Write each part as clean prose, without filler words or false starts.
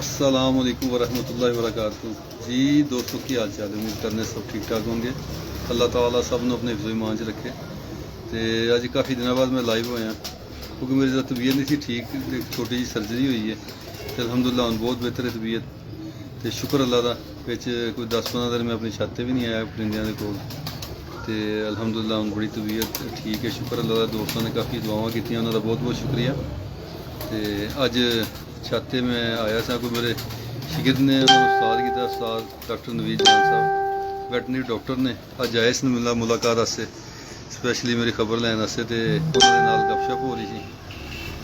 السلام علیکم ورحمۃ اللہ وبرکاتہ. جی دوستوں کی حال چال امید کرنے سب ٹھیک ٹھاک ہوں گے. اللہ تعالیٰ سب نے اپنے حفظ و ایمان چ رکھے. تو اج کافی دنوں بعد میں لائیو ہویا کیونکہ میری طبیعت نہیں تھی ٹھیک. ایک چھوٹی جی سرجری ہوئی ہے تو الحمدللہ ہوں بہت بہتر ہے طبیعت. تو شکر اللہ کا بچ کوئی 10-15 دن میں اپنی چھت پہ بھی نہیں آیا پرندیاں کے کول. تو الحمدللہ ہوں بڑی طبیعت ٹھیک ہے. شکر اللہ کا. دوستوں نے کافی دعاواں کی انہوں کا بہت بہت شکریہ. تو اج چھاتے میں آیا سا کوئی میرے شگرد نے استاد کیا استاد ڈاکٹر نوید جان صاحب ویٹنری ڈاکٹر نے اج آئے اس ملاقات واسطے سپیشلی میری خبر لین واسطے. تو انہوں گپ شپ ہو رہی تھی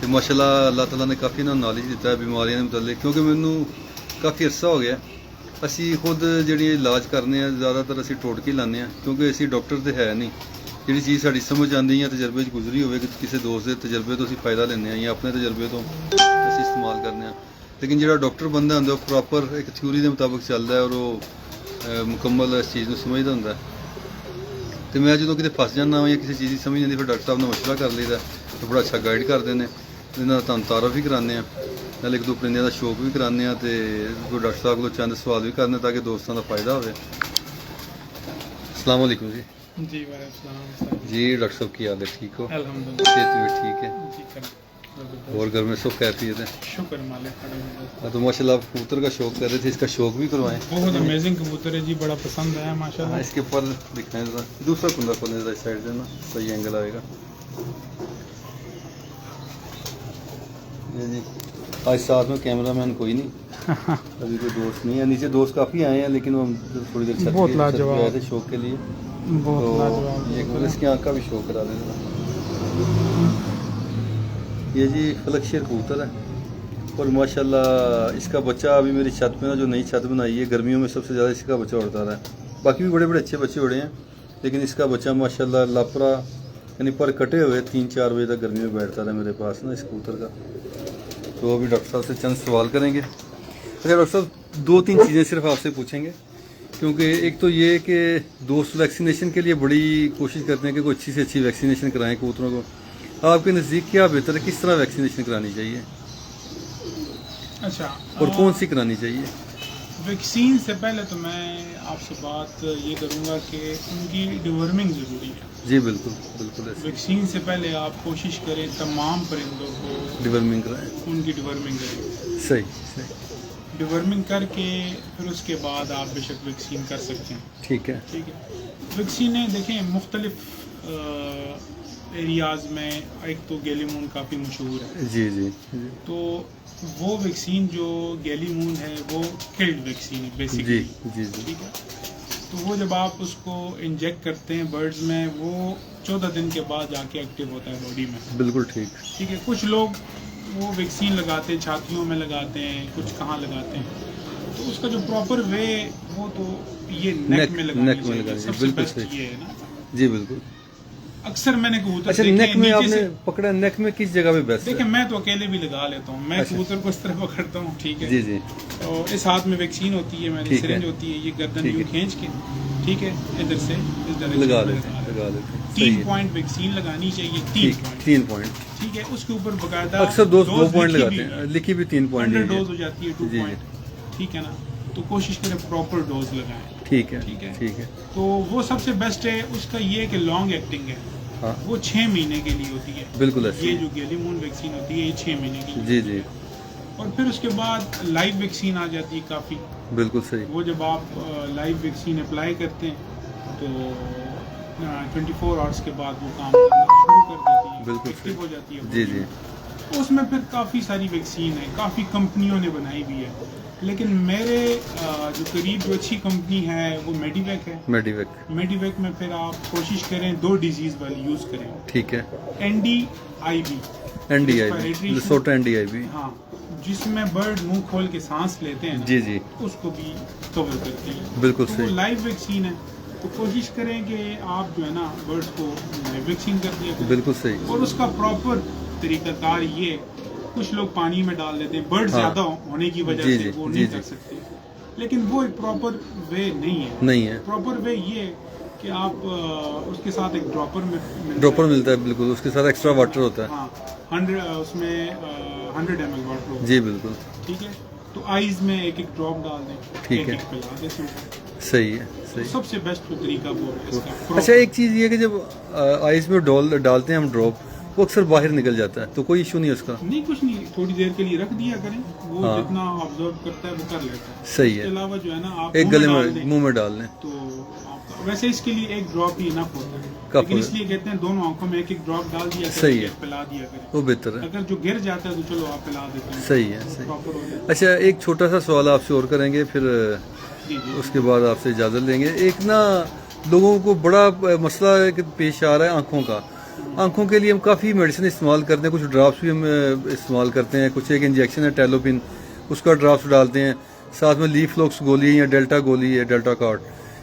تو ماشاء اللہ اللہ تعالیٰ نے کافی انہوں نالج دیتا ہے بیماریاں کے متعلق. کیونکہ مینوں کافی عرصہ ہو گیا اسی خود جڑی علاج کرنے ہیں زیادہ تر اسی ٹوٹکے لانے ہیں کیونکہ اسی ڈاکٹر تو ہے نہیں. جی چیز ساری سمجھ آتی ہے تجربے گزری ہوئے کہ کسی دوست کے تجربے تو اسی فائدہ لینا یا اپنے تجربے تو اسی استعمال کرنے ہیں. لیکن جڑا ڈاکٹر بندہ ہوتا ہے وہ پراپر ایک تھیوری کے مطابق چلتا ہے اور وہ مکمل اس چیز کو سمجھتا ہوتا ہے. تو میں جدوں کتنے پھس جانا یا کسی چیز کی سمجھ نہیں آتی پھر ڈاکٹر صاحب نے مشورہ کر لیتا تو بڑا اچھا گائڈ کرتے ہیں. یہاں تمہیں تعارف بھی کرانے ہیں نال ایک دو پرندے کا شوق بھی کرانے ہیں. تو ڈاکٹر صاحب کو چند سوال بھی کرنے تاکہ دوستوں کا فائدہ ہو. السلام علیکم جی. جی وعلیکم السلام. جی ڈاکٹر صاحب کی حال ہے ٹھیک ہو؟ الحمدللہ صحت بھی ٹھیک ہے اور گھر میں سب خیریت ہے؟ شکر مالک. تو ماشاء اللہ آپ کبوتر کا شوق کر رہے تھے اس کا شوق بھی کروائیں. بہت امیزنگ کبوتر ہے جی. بڑا پسند ہے ماشاء اللہ. اس کے اوپر دکھائیں ذرا دوسرا کندا کھولنے ذرا اس سائڈ سے نا صحیح اینگل آئے گا. جی آج ساتھ میں کیمرہ مین کوئی نہیں ابھی کوئی دوست نہیں ہے. نیچے دوست کافی آئے ہیں لیکن وہ تھوڑی دیر چھت پہ آئے تھے شوق کے لیے. تو اس کی آنکھ کا بھی شوق کرا دیں. یہ جی فلک شیر کبوتر ہے اور ماشاء اللہ اس کا بچہ ابھی میری چھت پہ نا جو نئی چھت بنائی ہے گرمیوں میں سب سے زیادہ اس کا بچہ اڑتا رہا ہے. باقی بھی بڑے بڑے اچھے بچے اڑے ہیں لیکن اس کا بچہ ماشاء اللہ لاپرا یعنی پر کٹے ہوئے 3-4 بجے تک گرمی میں بیٹھتا رہا میرے پاس نا اس کبوتر کا. تو ابھی ڈاکٹر صاحب سے چند سوال کریں گے. اچھا ڈاکٹر صاحب 2-3 چیزیں صرف آپ سے پوچھیں گے کیونکہ ایک تو یہ کہ دوست ویکسینیشن کے لیے بڑی کوشش کرتے ہیں کہ کوئی اچھی سے اچھی ویکسینیشن کرائیں کبوتروں کو. آپ کے نزدیک کیا بہتر ہے کس طرح ویکسینیشن کرانی چاہیے اچھا اور کون سی کرانی چاہیے؟ ویکسین سے پہلے تو میں آپ سے بات یہ کروں گا کہ ان کی ڈیورمنگ ضروری ہے. جی بالکل بالکل. ویکسین سے پہلے آپ کوشش کریں تمام پرندوں کو ڈیورمنگ کرائیں. ان کی ڈیورمنگ کریں. صحیح. ڈیورمنگ کر کے پھر اس کے بعد آپ بے شک ویکسین کر سکتے ہیں. ٹھیک ہے. ویکسینیں دیکھیں مختلف ایریاز میں. ایک تو گیلی مون کافی مشہور ہے. جی. تو وہ ویکسین جو گیلی مون ہے وہ کلڈ ویکسین ہے بیسکلی. جی. ٹھیک ہے. تو وہ جب آپ اس کو انجیکٹ کرتے ہیں برڈز میں وہ 14 دن کے بعد جا کے ایکٹیو ہوتا ہے باڈی میں. بالکل ٹھیک ہے. کچھ لوگ وہ ویکسین لگاتے ہیں چھاتیوں میں لگاتے ہیں کچھ کہاں لگاتے ہیں. تو اس کا جو پراپر وے وہ تو یہ نیک میں لگانی چاہیے. سب سے بیسٹ یہ ہے نا. جی بالکل. اکثر میں نے کبوتر اچھا نیک میں آپ نے پکڑا نیک میں کس جگہ پہ بیسٹ ہے؟ دیکھیں میں تو اکیلے بھی لگا لیتا ہوں. میں کبوتر کو اس طرح پکڑتا ہوں. ٹھیک ہے. جی. اور اس ہاتھ میں ویکسین ہوتی ہے میری سرنج ہوتی ہے. یہ گردن یوں کھینچ کے ٹھیک ہے ادھر سے اس ڈائریکشن لگا لیتے 3 پوائنٹ ویکسین لگانی چاہیے. 3 پوائنٹ. ٹھیک ہے. اس کے اوپر باقاعدہ اکثر 2 پوائنٹ لگاتے ہیں. لکھی بھی 3 پوائنٹ ڈوز ہو جاتی ہے 2 پوائنٹ. ٹھیک ہے نا. تو کوشش کریں پراپر ڈوز لگائیں. ٹھیک ہے. تو وہ سب سے بیسٹ ہے. اس کا یہ کہ لانگ ایکٹنگ ہے. وہ 6 مہینے کے لیے ہوتی ہے. بالکل. یہ جو گیلی مون ویکسین ہوتی ہے یہ 6 مہینے کی. جی. اور پھر اس کے بعد لائیو ویکسین آ جاتی ہے کافی. بالکل صحیح. وہ جب آپ لائیو ویکسین اپلائی کرتے ہیں تو 24 آورس کے بعد وہ کام کرنا شروع کر دیتی ہے. بالکل ایکٹیو ہو جاتی ہے. جی. اس میں پھر کافی ساری ویکسین ہے. کافی کمپنیوں نے بنائی بھی ہے لیکن میرے جو قریب جو اچھی کمپنی ہے وہ میڈی ویک ہے. میڈی ویک میں پھر آپ کوشش کریں 2 ڈیزیز والی یوز کریں. ٹھیک ہے. NDIB لسوٹا NDIB. ہاں جس میں برڈ منہ کھول کے سانس لیتے ہیں. جی. اس کو بھی کور کرتے ہیں. بالکل صحیح. لائیو ویکسین ہے تو کوشش کریں کہ آپ جو ہے نا برڈس کو لائیو ویکسین کر دیا. بالکل صحیح. اور اس کا پراپر طریقہ کار یہ کچھ لوگ پانی میں ڈال دیتے ہیں. برڈ زیادہ ہونے کی وجہ سے وہ نہیں کر سکتے لیکن وہ ایک پراپر وے نہیں ہے. پراپر وے یہ کہ آپ اس کے ساتھ ایک ڈراپر ملتا ہے. بالکل. اس کے ساتھ ایکسٹرا واٹر ہوتا ہے. ہاں 100 اس میں 100 ml واٹر. جی بالکل. ٹھیک ہے. تو آئیز میں ایک ایک ڈراپ ڈال دیں, ٹھیک ہے, پلا دیں, صحیح ہے, صحیح. سب سے بیسٹ طریقہ وہ ہے اس کا. اچھا ایک چیز یہ کہ جب آئیز میں ڈالتے ہیں ہم ڈراپ, وہ اکثر باہر نکل جاتا ہے, تو کوئی ایشو نہیں ہے اس کا؟ نہیں, کچھ نہیں, تھوڑی دیر کے لیے رکھ دیا کریں, وہ جتنا آبزرو کرتا ہے وہ کر لیتا ہے. صحیح ہے. اس کے علاوہ جو ہے نا آپ ایک گلے میں منہ میں ڈال لیں تو ویسے اس کے لیے ایک ڈراپ ہی انف ہوتا ہے, لیکن اس لیے کہتے ہیں دونوں آنکھوں میں ایک ایک ڈراپ ڈال دیا کریں, صحیح ہے, پلا دیا کریں, وہ بہتر ہے. اگر جو گر جاتا ہے تو چلو آپ پلا دیتے ہیں. صحیح ہے, صحیح. اچھا ایک چھوٹا سا سوال آپ سے اور کریں گے, پھر اس کے بعد آپ سے اجازت لیں گے. ایک نا لوگوں کو بڑا مسئلہ پیش آ رہا ہے آنکھوں کا. آنکھوں کے لیے ہم کافی میڈیسن استعمال کرتے ہیں, کچھ ڈراپس بھی ہم استعمال کرتے ہیں, کچھ ایک انجیکشن ہے ٹیلوپن, اس کا ڈراپس ڈالتے ہیں, ساتھ میں لیف فلوکس گولی یا ڈیلٹا گولی ہے, ڈیلٹا کارڈ,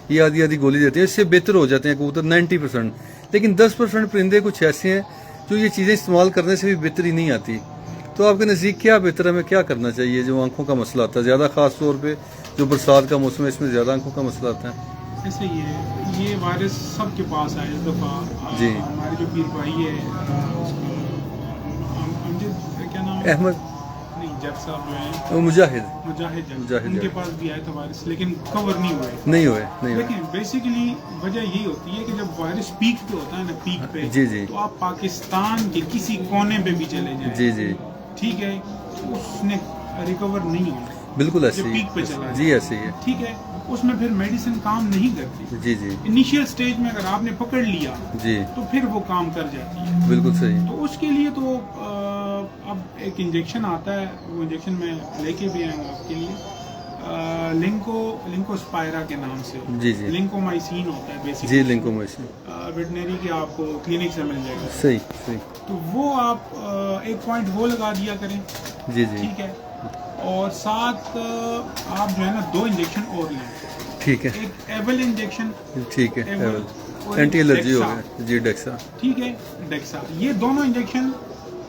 یہ آدھی گولی دیتے ہیں, اس سے بہتر ہو جاتے ہیں کبوتر 90%. لیکن 10% پرندے کچھ ایسے ہیں جو یہ چیزیں استعمال کرنے سے بھی بہتری نہیں آتی. تو آپ کے نزدیک کیا بہتر ہے, ہمیں کیا کرنا چاہیے جو آنکھوں کا مسئلہ آتا ہے زیادہ, خاص طور پہ جو برسات کا موسم ہے اس میں زیادہ آنکھوں کا مسئلہ آتا ہے؟ ایسے ہی ہے, یہ وائرس سب کے پاس آئے اس دفعہ. جی, ہمارے جو پیر بھائی ہے کیا نام ہے, احمد نہیں جج صاحب جو ہیں, مجاہد, ان کے پاس بھی آیا تھا وائرس, لیکن کور نہیں ہوئے. لیکن بیسیکلی وجہ یہی ہوتی ہے کہ جب وائرس پیک پہ ہوتا ہے نا, پیک پہ, تو آپ پاکستان کے کسی کونے پہ بھی چلے جائیں, ٹھیک ہے, اس نے ریکور نہیں ہونا. بالکل ایسے ہی, پیک پہ چلا جی ایسے ہی ہے, ٹھیک ہے, اس میں پھر میڈیسن کام نہیں کرتی. جی, انیشیل سٹیج میں اگر آپ نے پکڑ لیا تو پھر وہ کام کر جاتی ہے. بالکل صحیح. تو اس کے لیے تو اب ایک انجیکشن آتا ہے, وہ انجیکشن میں لے کے بھی آئیں گا آپ کے لیے, لنکو سپائرا کے نام سے. لنکو مائسین ہوتا ہے بیسیکلی. لنکو مائسین ویٹنری کے آپ کو کلینک سے مل جائے گا. صحیح. تو وہ آپ ایک پوائنٹ وہ لگا دیا کریں, ٹھیک ہے, اور ساتھ آپ جو ہے نا 2 انجیکشن اور لیں. ٹھیک ہے, ایک ایول انجیکشن, ٹھیک ہے, اینٹی الرجی ہو گیا, جی ڈیکسا, ٹھیک ہے, ڈیکسا. یہ دونوں انجیکشن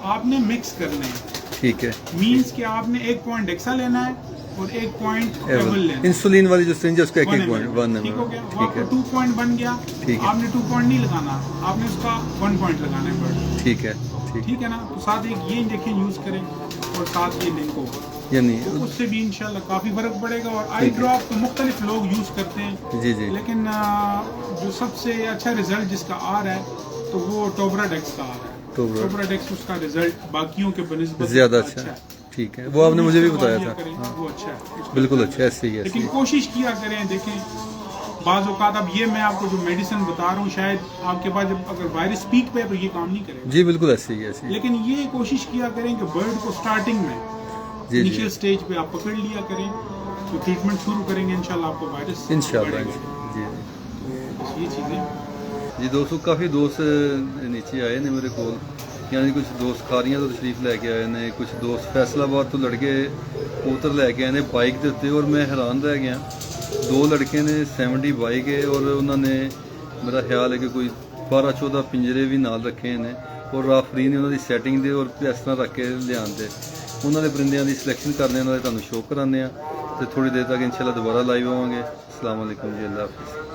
آپ نے مکس کرنے ہیں, ٹھیک ہے, مینس کہ آپ نے 1 پوائنٹ ڈیکسا لینا ہے اور 1 پوائنٹ ایول لینا ہے. انسولین والی جو سرنج ہے اس کا 1 پوائنٹ, ٹھیک ہو گیا, وہ آپ کو 2 پوائنٹ بن گیا. آپ نے 2 پوائنٹ نہیں لگانا, آپ نے اس کا 1 پوائنٹ لگانا ہے. ٹھیک ہے, ٹھیک ہے نا. تو ساتھ ایک یہ انجیکشن یوز کریں اور ساتھ یہ لنکو, یعنی اس سے بھی انشاءاللہ کافی فرق پڑے گا. اور آئی ڈراپ تو مختلف لوگ یوز کرتے ہیں, لیکن جو سب سے اچھا رزلٹ جس کا آ رہا ہے تو وہ ٹوبرا ڈیکس کا آ رہا ہے. ٹوبرا ڈیکس اس کا رزلٹ باقیوں کے بنسبت زیادہ اچھا ہے. ٹھیک ہے, وہ آپ نے مجھے بھی بتایا تھا, وہ اچھا ہے, بالکل اچھا ہے, ایسے ہی ہے. لیکن کوشش کیا کریں, دیکھیں بعض اوقات اب یہ میں آپ کو جو میڈیسن بتا رہا ہوں شاید آپ کے پاس جب اگر وائرس پیک پہ ہے تو یہ کام نہیں کرے گا. جی بالکل ایسے ہی ہے, لیکن یہ کوشش کیا کریں کہ برڈ کو سٹارٹنگ میں انیشیل سٹیج پہ آپ پکڑ لیا کریں, تو ٹریٹمنٹ شروع کریں گے انشاءاللہ آپ کو وائرس انشاءاللہ. جی یہ چیزیں. جی دوستو, کافی دوست نیچے آئے نے میرے کول, یعنی کچھ دوست کھاریاں تو تشریف لے کے آئے نے, کچھ دوست فیصل آباد تو لڑکے کبوتر لے کے آئے نے بائک دے اتنے, اور میں حیران رہ گیا. 2 لڑکے نے 70 بائک ہے, اور انہوں نے میرا خیال ہے کہ کوئی 12-14 پنجرے بھی نال رکھے ہیں, اور آفرین انہوں کی سیٹنگ دے اور اس طرح رکھ کے لے آتے. انہوں نے پرندیاں کی سلیکشن کرنے, انہوں نے تمہیں شو کرانے ہیں. تو تھوڑی دیر تک انشاءاللہ دوبارہ لائیو ہوں گے. السلام علیکم جی, اللہ حافظ.